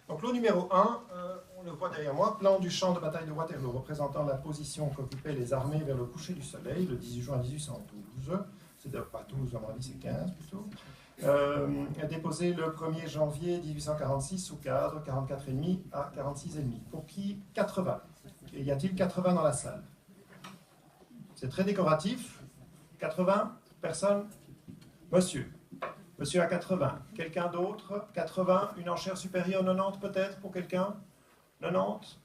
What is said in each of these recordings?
Donc lot numéro 1, on le voit derrière moi, plan du champ de bataille de Waterloo, représentant la position qu'occupaient les armées vers le coucher du soleil, le 18 juin 1812, c'est pas 12, à mon avis c'est 15 plutôt, déposé le 1er janvier 1846 sous cadre 44,5 à 46,5. Pour qui 80. Et y a-t-il 80 dans la salle? C'est très décoratif. 80 personnes? Monsieur. Monsieur à 80. Quelqu'un d'autre? 80. Une enchère supérieure? 90 peut-être pour quelqu'un? 90.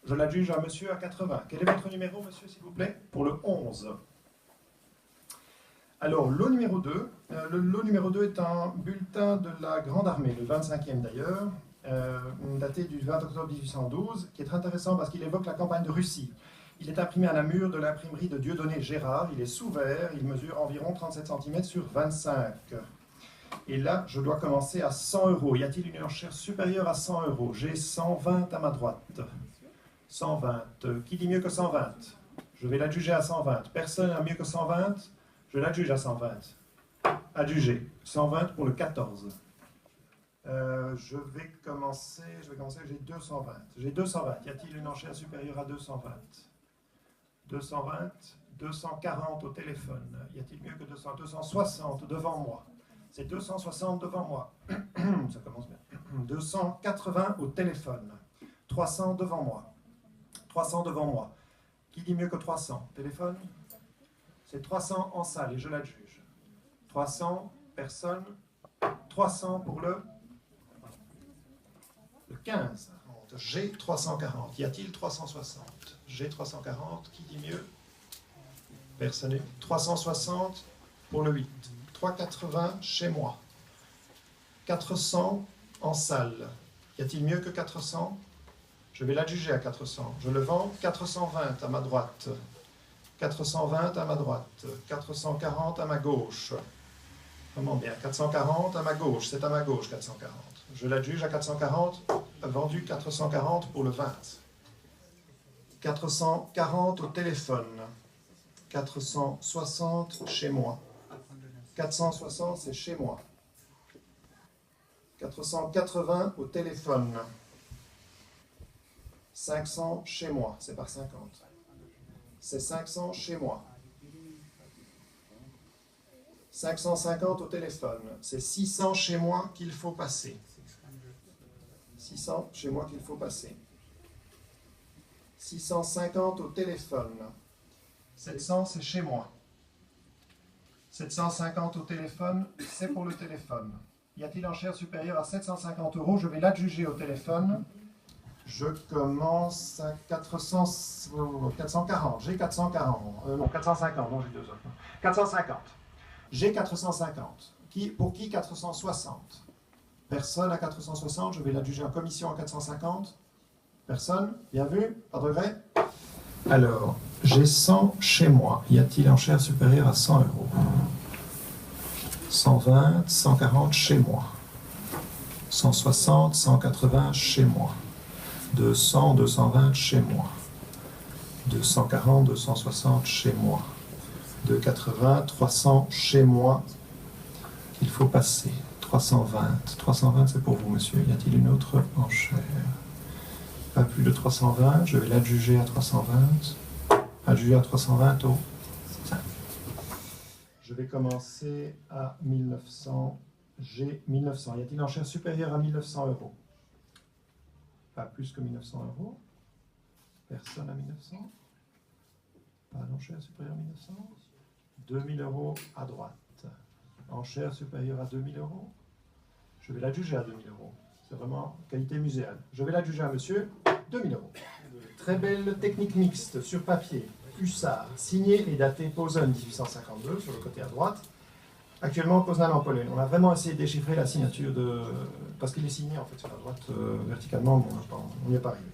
Je l'adjuge à monsieur à 80. Quel est votre numéro, monsieur, s'il vous plaît? Pour le 11. Alors, lot numéro 2. Le lot numéro 2 est un bulletin de la Grande Armée, le 25e d'ailleurs, daté du 20 octobre 1812, qui est très intéressant parce qu'il évoque la campagne de Russie. Il est imprimé à la mûre de l'imprimerie de Dieudonné Gérard. Il est sous verre, il mesure environ 37 cm sur 25. Et là, je dois commencer à 100 €. Y a-t-il une enchère supérieure à 100 €? J'ai 120 à ma droite. 120. Qui dit mieux que 120? Je vais l'adjuger à 120. Personne n'a mieux que 120? Je l'adjuge à 120. Adjugé. 120 pour le 14. Je vais commencer, j'ai 220. J'ai 220. Y a-t-il une enchère supérieure à 220? 220. 240 au téléphone. Y a-t-il mieux que 200? 260 devant moi. C'est 260 devant moi. Ça commence bien. 280 au téléphone. 300 devant moi. 300 devant moi. Qui dit mieux que 300? Téléphone? C'est 300 en salle et je l'adjuge. 300, personne. 300 pour le 15. G 340. Y a-t-il 360? G 340. Qui dit mieux? Personne. 360 pour le 8. 380 chez moi. 400 en salle. Y a-t-il mieux que 400? Je vais l'adjuger à 400. Je le vends 420 à ma droite. 420 à ma droite. 440 à ma gauche. Comment bien? 440 à ma gauche. C'est à ma gauche 440. Je l'adjuge à 440. Vendu 440 pour le 20. 440 au téléphone. 460 chez moi. 460, c'est chez moi. 480 au téléphone. 500 chez moi, c'est par 50. C'est 500 chez moi. 550 au téléphone. C'est 600 chez moi qu'il faut passer. 600 chez moi qu'il faut passer. 650 au téléphone. 700, c'est chez moi. 750 au téléphone, c'est pour le téléphone. Y a-t-il enchère supérieure à 750 €? Je vais l'adjuger au téléphone. Je commence à 440. J'ai 440. Non, 450. Non, j'ai deux autres. 450. J'ai 450. Pour qui 460? Personne à 460. Je vais l'adjuger en commission à 450. Personne? Bien vu? Pas de regret? Alors, j'ai 100 chez moi. Y a-t-il enchère supérieure à 100 €? 120, 140 chez moi. 160, 180 chez moi. 200, 220 chez moi. 240, 260 chez moi. 280, 300 chez moi. Il faut passer. 320. 320, c'est pour vous, monsieur. Y a-t-il une autre enchère? Pas plus de 320. Je vais l'adjuger à 320. Adjuger à 320 au 5. Je vais commencer à 1900. J'ai 1900. Y a-t-il une enchère supérieure à 1900 €? Pas plus que 1900 €. Personne à 1900. Pas d'enchère supérieure à 1900. 2000 € à droite. Enchère supérieure à 2000 €. Je vais l'adjuger à 2000 €. C'est vraiment qualité muséale. Je vais l'adjuger à monsieur 2000 €. Très belle technique mixte sur papier. Hussard, signé et daté Posen 1852 sur le côté à droite. Actuellement Poznan en Pologne. On a vraiment essayé de déchiffrer la signature de... Parce qu'il est signé en fait sur la droite verticalement, mais on n'y est pas arrivé.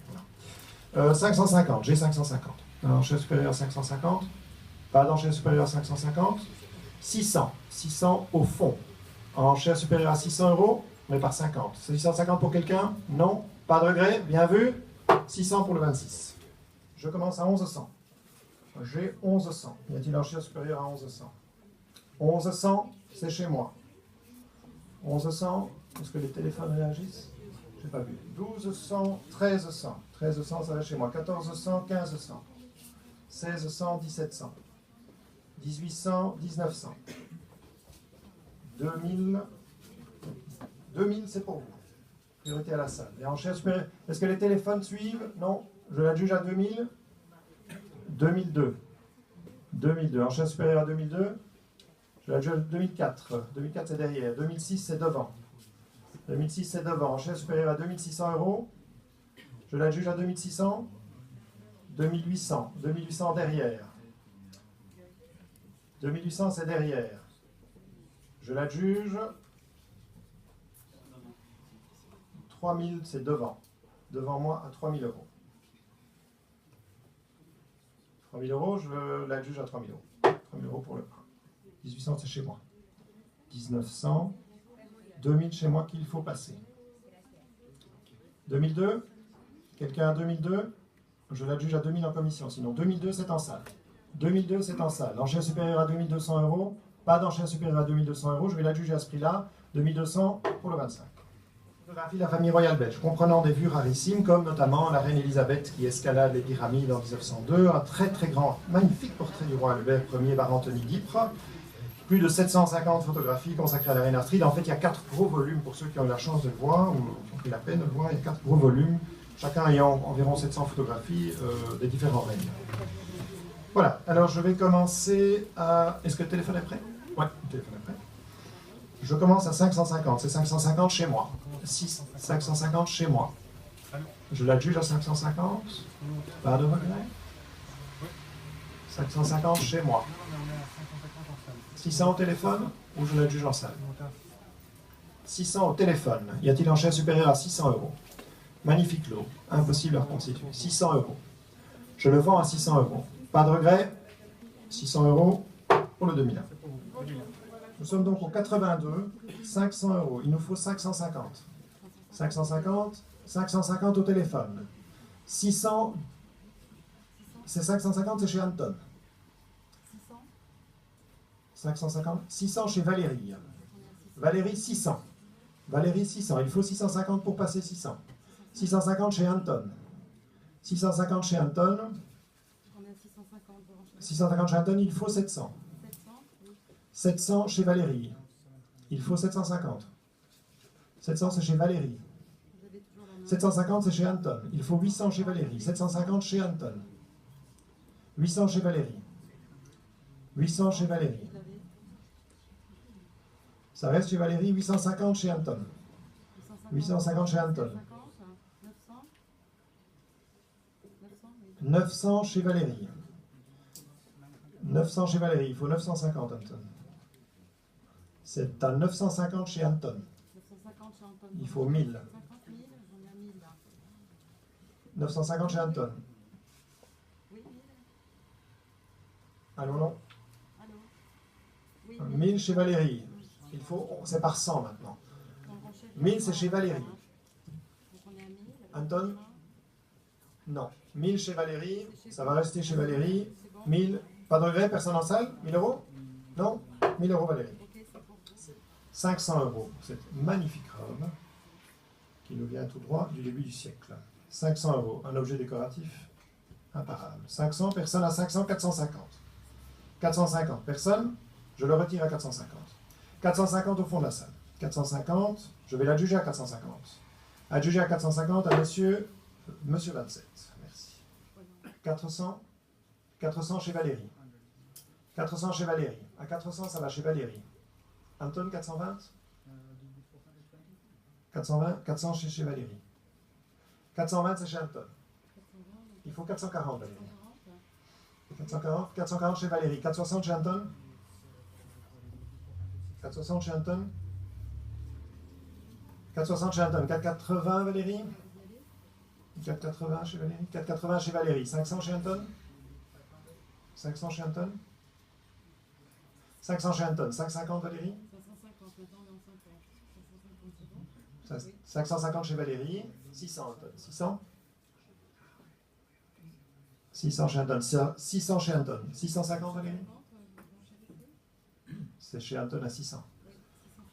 Voilà. 550, j'ai 550. Enchère supérieure à 550. Pas d'enchère supérieure à 550. 600. 600 au fond. Enchère supérieure à 600 €, mais par 50. C'est 650 pour quelqu'un? Non. Pas de regret? Bien vu. 600 pour le 26. Je commence à 1100. J'ai 1100. Y a-t-il enchère supérieure à 1100? 1100, c'est chez moi. 1100, est-ce que les téléphones réagissent? J'ai pas vu. 1200, 1300. 1300, ça va chez moi. 1400, 1500. 1600, 1700. 1800, 1900. 2000. 2000, c'est pour vous. Priorité à la salle. Et en chaire supérieure, est-ce que les téléphones suivent? Non. Je l'adjuge à 2000. 2002. 2002. En chaire supérieure à 2002. Je l'adjuge à 2004. 2004, c'est derrière. 2006, c'est devant. 2006, c'est devant. En chaire supérieure à 2600 euros. Je l'adjuge à 2600. 2800. 2800 derrière. 2800, c'est derrière. Je l'adjuge. 3000, c'est devant. Devant moi à 3000 euros. 3000 euros, je l'adjuge à 3000 euros. 3000 euros pour le 1. 1800, c'est chez moi. 1900. 2000 chez moi qu'il faut passer. 2002. Quelqu'un à 2002. Je l'adjuge à 2000 en commission. Sinon, 2002, c'est en salle. 2002, c'est en salle. L'enchère supérieure à 2200 euros. Pas d'enchère supérieure à 2200 euros. Je vais l'adjuger à ce prix-là. 2200 pour le 25. Photographie de la famille royale belge, comprenant des vues rarissimes, comme notamment la reine Elisabeth qui escalade les pyramides en 1902, un très très grand, magnifique portrait du roi Albert Ier par Anthony Guipre, plus de 750 photographies consacrées à la reine Astrid. En fait, il y a 4 gros volumes pour ceux qui ont eu la chance de le voir, ou qui ont pris la peine de le voir. Il y a 4 gros volumes, chacun ayant environ 700 photographies des différents règnes. Voilà, alors je vais commencer à... Est-ce que le téléphone est prêt? Oui, le téléphone est prêt. Je commence à 550, c'est 550 chez moi. 550 chez moi. Je l'adjuge à 550. Pas de regret. 550 chez moi. 600 au téléphone ou je l'adjuge en salle? 600 au téléphone. Y a-t-il enchère supérieure à 600 euros? Magnifique lot. Impossible à reconstituer. 600 euros. Je le vends à 600 euros. Pas de regret. 600 euros pour le 2001. Nous sommes donc au 82, 500 euros. Il nous faut 550. 550, 550 au téléphone. 600, c'est 550, c'est chez Anton. 550, 600 chez Valérie. Valérie, 600. Valérie, 600. Il faut 650 pour passer 600. 650 chez Anton. 650 chez Anton. 650 chez Anton, il faut 700. 700 chez Valérie. Il faut 750. 700, c'est chez Valérie. 750, c'est chez Anton. Il faut 800 chez Valérie. 750 chez Anton. 800 chez Valérie. 800 chez Valérie. Ça reste chez Valérie. 850 chez Anton. 850 chez Anton. 900 chez Valérie. 900 chez Valérie. Il faut 950, Anton. C'est à 950 chez Anton. Il faut 1000. 950 chez Anton. Allô, non? 1000 chez Valérie. Il faut, c'est par 100 maintenant. 1000, c'est chez Valérie. Anton? Non. 1000 chez Valérie. Ça va rester chez Valérie. 1000. Pas de regret, personne en salle? 1000 euros? Non? 1000 euros, Valérie. 500 euros. Cette magnifique robe qui nous vient tout droit du début du siècle. 500 euros. Un objet décoratif imparable. 500, personne à 500, 450. 450, personne? Je le retire à 450. 450 au fond de la salle. 450, je vais l'adjuger à 450. Adjuger à 450 à monsieur 27. Merci. 400, 400 chez Valérie. 400 chez Valérie. À 400, ça va chez Valérie. Anton, 420? 420, 400 chez Valérie. 420, c'est chez Anton. Il faut 440, Valérie. 440, 440 chez Valérie. 460 chez Anton? 460 chez Anton? 460 chez Anton. 480, Valérie? 480 chez Valérie? 480 chez Valérie. 500 chez Anton? 500 chez Anton? 500 chez Anton. 550, Valérie? 550 chez Valérie. 600, Anton. 600? 600 chez Anton. 600 chez Anton. 650, Valérie? C'est chez Anton à 600.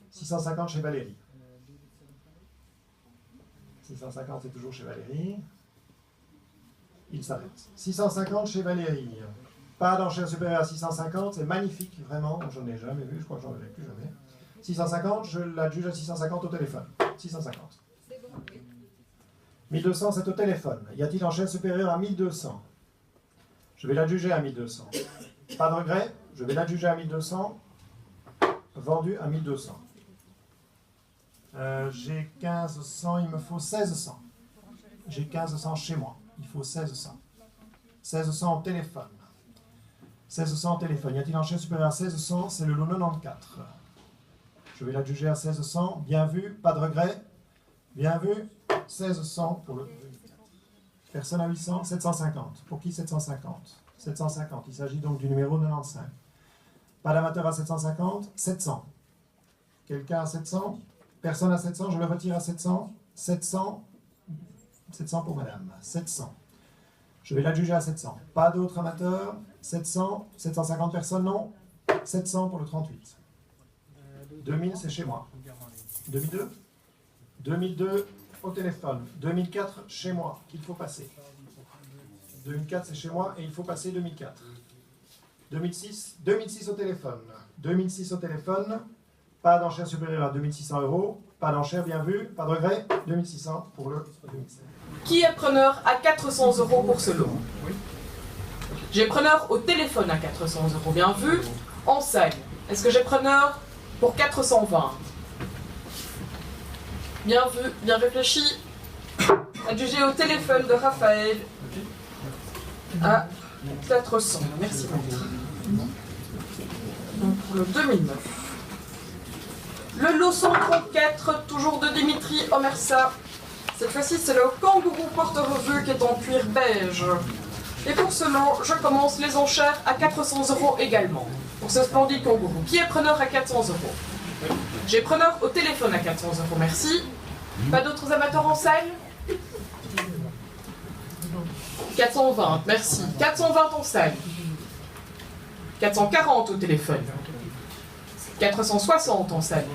650 chez Valérie. 650, c'est toujours chez Valérie. Il s'arrête. 650 chez Valérie. Pas d'enchère supérieure à 650, c'est magnifique, vraiment. J'en ai jamais vu, je crois que j'en verrai plus jamais. 650, je l'adjuge à 650 au téléphone. 650. 1200, c'est au téléphone. Y a-t-il enchère supérieure à 1200? Je vais l'adjuger à 1200. Pas de regret, je vais l'adjuger à 1200. Vendu à 1200. J'ai 1500, il me faut 1600. J'ai 1500 chez moi, il faut 1600. 1600 au téléphone. 1600 au téléphone. Y a-t-il enchère supérieure à 1600? C'est le lot 94. Je vais l'adjuger à 1600. Bien vu, pas de regret. Bien vu, 1600 pour le... Personne à 800, 750. Pour qui 750? 750, il s'agit donc du numéro 95. Pas d'amateur à 750, 700. Quelqu'un à 700? Personne à 700, je le retire à 700. 700, 700 pour madame. 700. Je vais l'adjuger à 700. Pas d'autres amateurs? 700, 750 personnes, non? 700 pour le 38. 2000, c'est chez moi. 2002? 2002 au téléphone. 2004, chez moi, qu'il faut passer. 2004, c'est chez moi et il faut passer 2004. 2006, 2006 au téléphone. 2006 au téléphone. Pas d'enchère supérieure à 2600 €. Pas d'enchère, bien vu. Pas de regret. 2600 pour le 2007. Qui est preneur à 400 € pour ce lot? Oui. J'ai preneur au téléphone à 400 €. Bien vu. Enseigne. Est-ce que j'ai preneur pour 420? Bien vu, bien réfléchi. Adjugé au téléphone de Raphaël à 400. Merci maître. Donc pour le 2009. Le lot 134, toujours de Dimitri Omersa. Cette fois-ci, c'est le kangourou porte-revue qui est en cuir beige. Et pour ce lot, je commence les enchères à 400 € également. Pour ce splendide kangourou. Qui est preneur à 400 €? J'ai preneur au téléphone à 400 €, merci. Pas d'autres amateurs en salle? 420, merci. 420 en salle. 440 au téléphone. 460 en salle.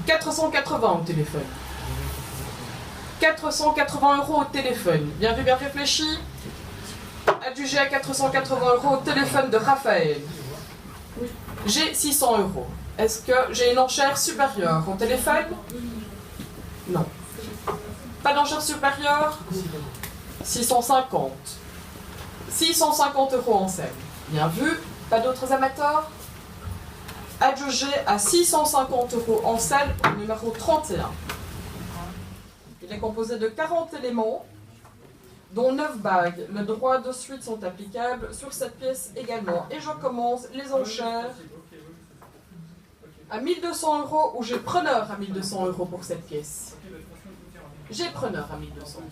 480 au téléphone. 480 € au téléphone. Bien vu, bien réfléchi. Adjugé à 480 € au téléphone de Raphaël. J'ai 600 €. Est-ce que j'ai une enchère supérieure au téléphone? Non. Pas d'enchère supérieure? 650. 650 € en scène. Bien vu. Pas d'autres amateurs? Adjugé à 650 € en salle au numéro 31. Il est composé de 40 éléments, dont 9 bagues. Le droit de suite sont applicables sur cette pièce également. Et je commence les enchères à 1200 € où j'ai preneur à 1200 € pour cette pièce. J'ai preneur à 1200 €.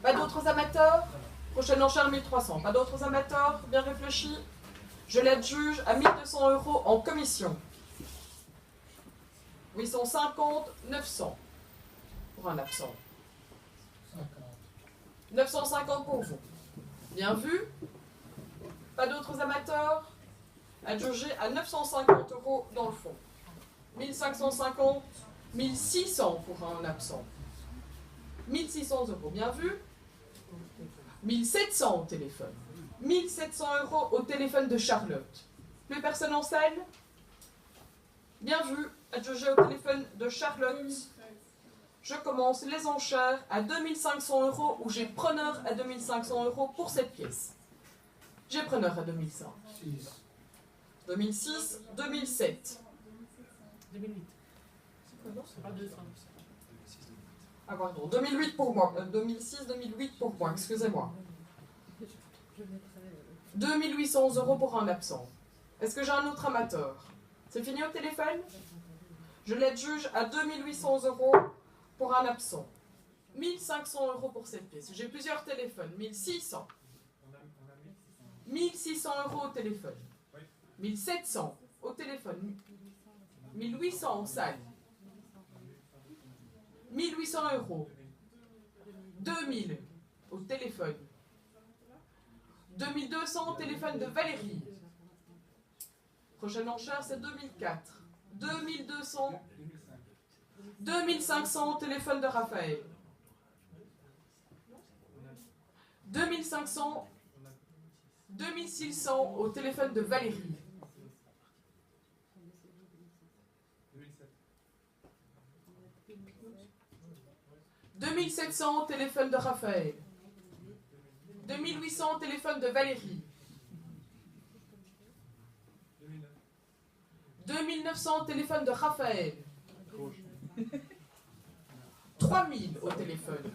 Pas d'autres amateurs? Prochaine enchère 1300. Pas d'autres amateurs? Bien réfléchi. Je l'adjuge à 1200 € en commission. 850, 900 pour un absent. 950 pour vous. Bien vu. Pas d'autres amateurs? Adjugé à 950 € dans le fond. 1550, 1600 pour un absent. 1600 €, bien vu. 1700 au téléphone. 1700 € au téléphone de Charlotte. Plus personne en salle? Bien vu. Adjugé au téléphone de Charlotte. Je commence les enchères à 2500 € où j'ai preneur à 2500 € pour cette pièce. J'ai preneur à 2005. 2006, 2007. 2008. C'est pas 200. Ah pardon, 2008 pour moi. 2006, 2008 pour moi, excusez-moi. 2800 € pour un absent. Est-ce que j'ai un autre amateur? C'est fini au téléphone? Je l'adjuge à 2800 € pour un absent. 1500 € pour cette pièce. J'ai plusieurs téléphones. 1600. 1600 € au téléphone. 1700 au téléphone. 1800 en salle. 1800 €. 2000 au téléphone. 2200 au téléphone de Valérie. Prochaine enchère, c'est 2004. 2200. 2500 au téléphone de Raphaël. 2500. 2600 au téléphone de Valérie. 2700 au téléphone de Raphaël. 2800 au téléphone de Valérie. 2900 au téléphone de Raphaël. 3000 au téléphone.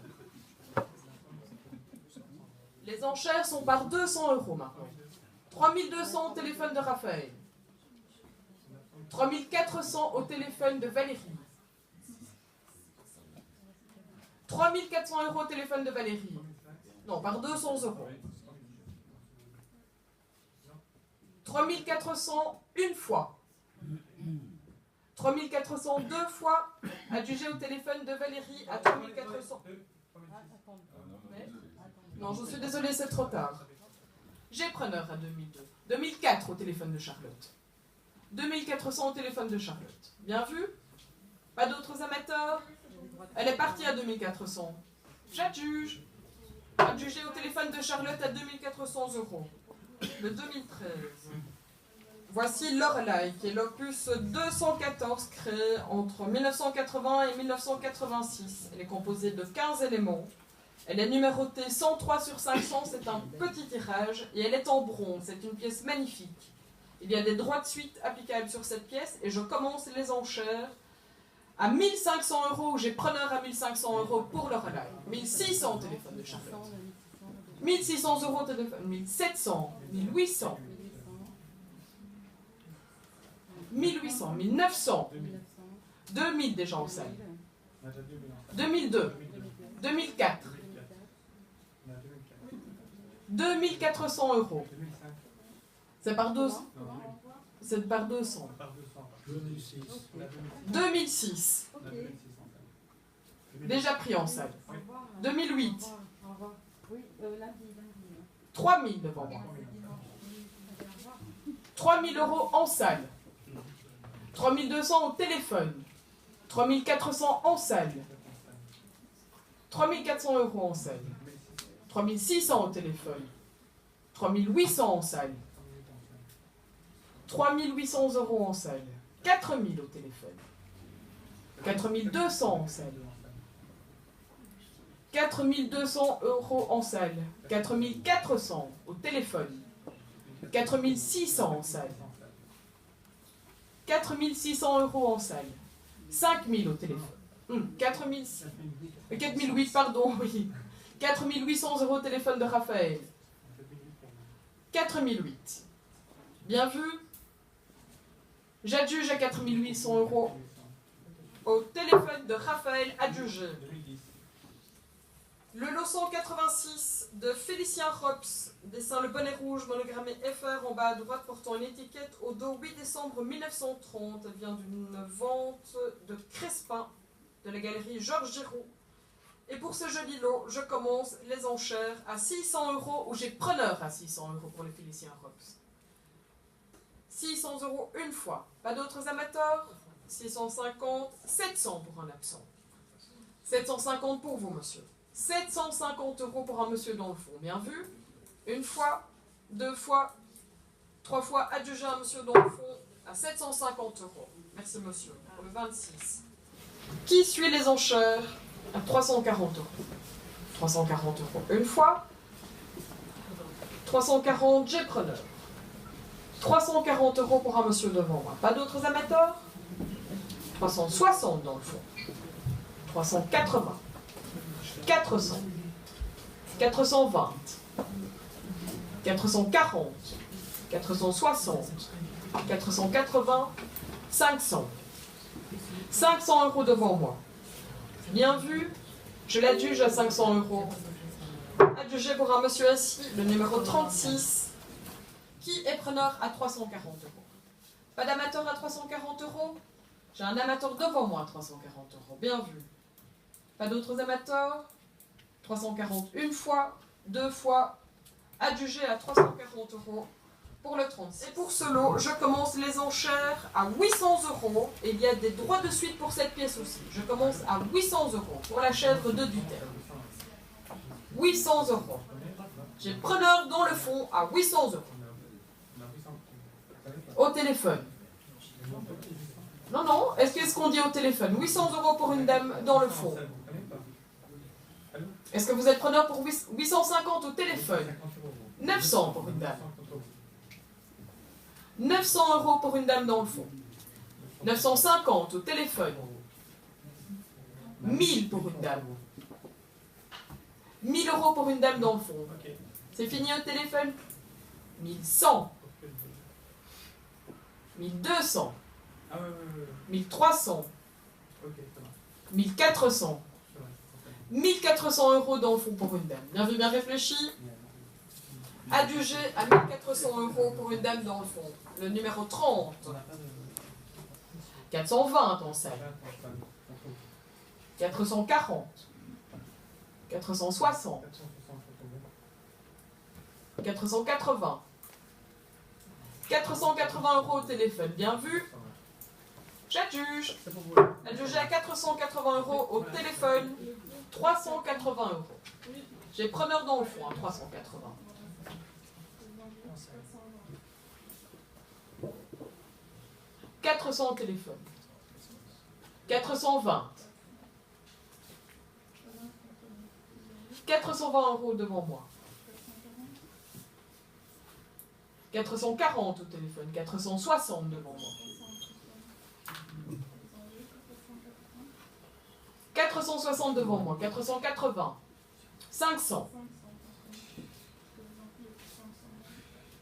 Les enchères sont par 200 € maintenant. 3200 au téléphone de Raphaël. 3400 au téléphone de Valérie. 3400 € au téléphone de Valérie. Non, par 200 €. 3400 une fois. 3400 deux fois, adjugé au téléphone de Valérie à 3400. Non, je suis désolée, c'est trop tard. J'ai preneur à 2002. 2004 au téléphone de Charlotte. 2400 au téléphone de Charlotte. Bien vu? Pas d'autres amateurs? Elle est partie à 2400. J'adjuge. Adjugé au téléphone de Charlotte à 2400 €. Le 2013. Voici Lorelai, qui est l'opus 214 créé entre 1980 et 1986. Elle est composée de 15 éléments. Elle est numérotée 103 sur 500, c'est un petit tirage, et elle est en bronze. C'est une pièce magnifique. Il y a des droits de suite applicables sur cette pièce, et je commence les enchères à 1500 €, où j'ai preneur à 1500 € pour Lorelai. 1600 au téléphone de Charlotte. 1600 € au téléphone, 1700, 1800. 1800, 1900, 2000 déjà en salle, 2002, 2004, 2400 €. C'est par 200. C'est par 200. 2006. Déjà pris en salle. 2008. 3000 devant moi. 3000 € en salle. 3200 au téléphone. 3400 en salle. 3400 € en salle. 3600 au téléphone. 3800 en salle. 3800 € en salle. 4000 au téléphone. 4200 en salle. 4200 € en salle. 4400 au téléphone. 4600 en salle. 4600 € en salle. 5000 au téléphone. 4008, pardon, oui. 4800 € au téléphone de Raphaël. 4008. Bien vu. J'adjuge à 4800 € au téléphone de Raphaël adjugé. Le lot 186 de Félicien Rops, dessin le bonnet rouge monogrammé FR en bas à droite portant une étiquette au dos 8 décembre 1930. Elle vient d'une vente de Crespin de la galerie Georges Giroux. Et pour ce joli lot, je commence les enchères à 600 € où j'ai preneur à 600 € pour les Félicien Rops. 600 € une fois. Pas d'autres amateurs? 650, 700 pour un absent. 750 pour vous, monsieur. 750 € pour un monsieur dans le fond. Bien vu? Une fois, deux fois, trois fois adjugé à un monsieur dans le fond à 750 €. Merci, monsieur. Pour le 26. Qui suit les enchères à 340 €? 340 € une fois. 340, j'ai preneur. 340 € pour un monsieur devant moi. Pas d'autres amateurs? 360 dans le fond. 380. 400. 420. 440. 460. 480. 500. 500 € devant moi. Bien vu, je l'adjuge à 500 €. Adjugé pour un monsieur assis, le numéro 36, qui est preneur à 340 €. Pas d'amateur à 340 €? J'ai un amateur devant moi à 340 €. Bien vu. Pas d'autres amateurs? 340 une fois, deux fois, adjugé à 340 € pour le 36. Et pour ce lot, je commence les enchères à 800 €. Et il y a des droits de suite pour cette pièce aussi. Je commence à 800 € pour la chèvre de Duterre. 800 €. J'ai preneur dans le fond à 800 €. Au téléphone. Non, non, est-ce qu'on dit au téléphone 800 € pour une dame dans le fond. Est-ce que vous êtes preneur pour 850 au téléphone? 900 pour une dame. 900 € pour une dame dans le fond. 950 au téléphone. 1000 pour une dame. 1000 € pour une dame dans le fond. C'est fini au téléphone? 1100. 1200. 1300. 1400. 1400 € dans le fond pour une dame. Bien vu, bien réfléchi. Adjugé à 1400 € pour une dame dans le fond. Le numéro 30. 420 en salle. 440. 460. 480. 480 € au téléphone. Bien vu. J'adjuge. Adjugé à 480 € au téléphone. 380 €. J'ai preneur dans le fond à 380. 400 au téléphone. 420. 420 € devant moi. 440 au téléphone. 460 devant moi. 460 devant moi. 480. 500.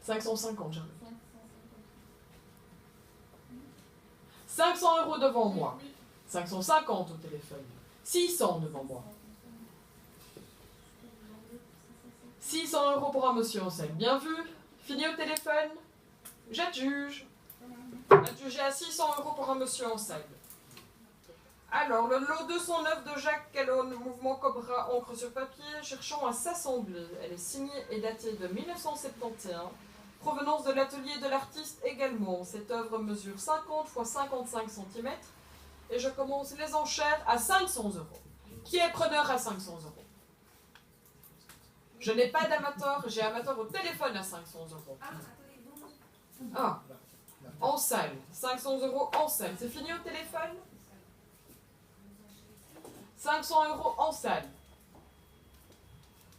550, j'arrive. 500 € devant moi. 550 au téléphone. 600 devant moi. 600 € pour un monsieur en scène. Bien vu. Fini au téléphone. J'adjuge. Adjugé à 600 € pour un monsieur en scène. Alors, le lot 209 de Jacques Calonne, mouvement Cobra, encre sur papier, cherchant à s'assembler. Elle est signée et datée de 1971. Provenance de l'atelier de l'artiste également. Cette œuvre mesure 50 x 55 cm. Et je commence les enchères à 500 €. Qui est preneur à 500 €? Je n'ai pas d'amateur, j'ai amateur au téléphone à 500 €. Ah, en salle. 500 € en salle. C'est fini au téléphone? 500 € en salle.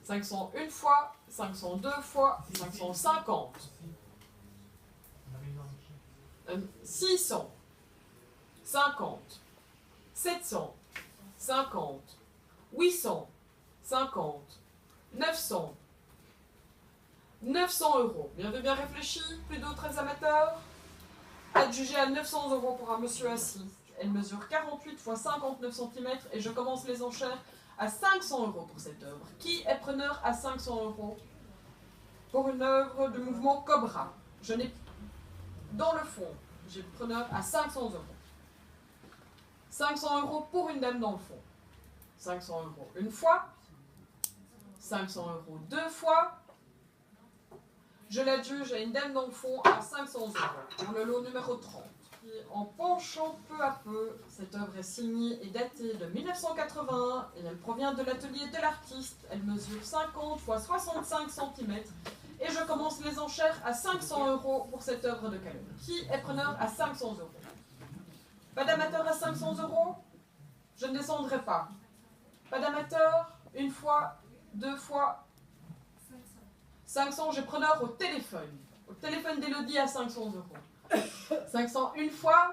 500 une fois, 500 deux fois, 550. 600. 50. 700. 50. 800. 50. 900. 900 €. Bien vu, bien réfléchi. Plus d'autres amateurs. Adjugé à 900 € pour un monsieur assis. Elle mesure 48 x 59 cm et je commence les enchères à 500 € pour cette œuvre. Qui est preneur à 500 € pour une œuvre de mouvement Cobra? Je n'ai dans le fond, j'ai preneur à 500 €. 500 € pour une dame dans le fond. 500 € une fois. 500 € deux fois. Je l'adjuge à une dame dans le fond à 500 € pour le lot numéro 30. Et en penchant peu à peu, cette œuvre est signée et datée de 1981 et elle provient de l'atelier de l'artiste. Elle mesure 50 x 65 cm et je commence les enchères à 500 € pour cette œuvre de Calonne. Qui est preneur à 500 €? Pas d'amateur à 500 €? Je ne descendrai pas. Pas d'amateur? Une fois, deux fois. 500, j'ai preneur au téléphone. Au téléphone d'Élodie à 500 €. 500 une fois,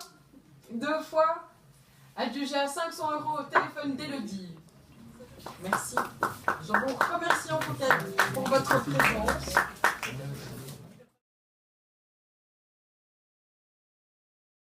deux fois, adjugé à 500 € au téléphone d'Élodie. Merci. Je vous remercie en tout cas pour votre présence.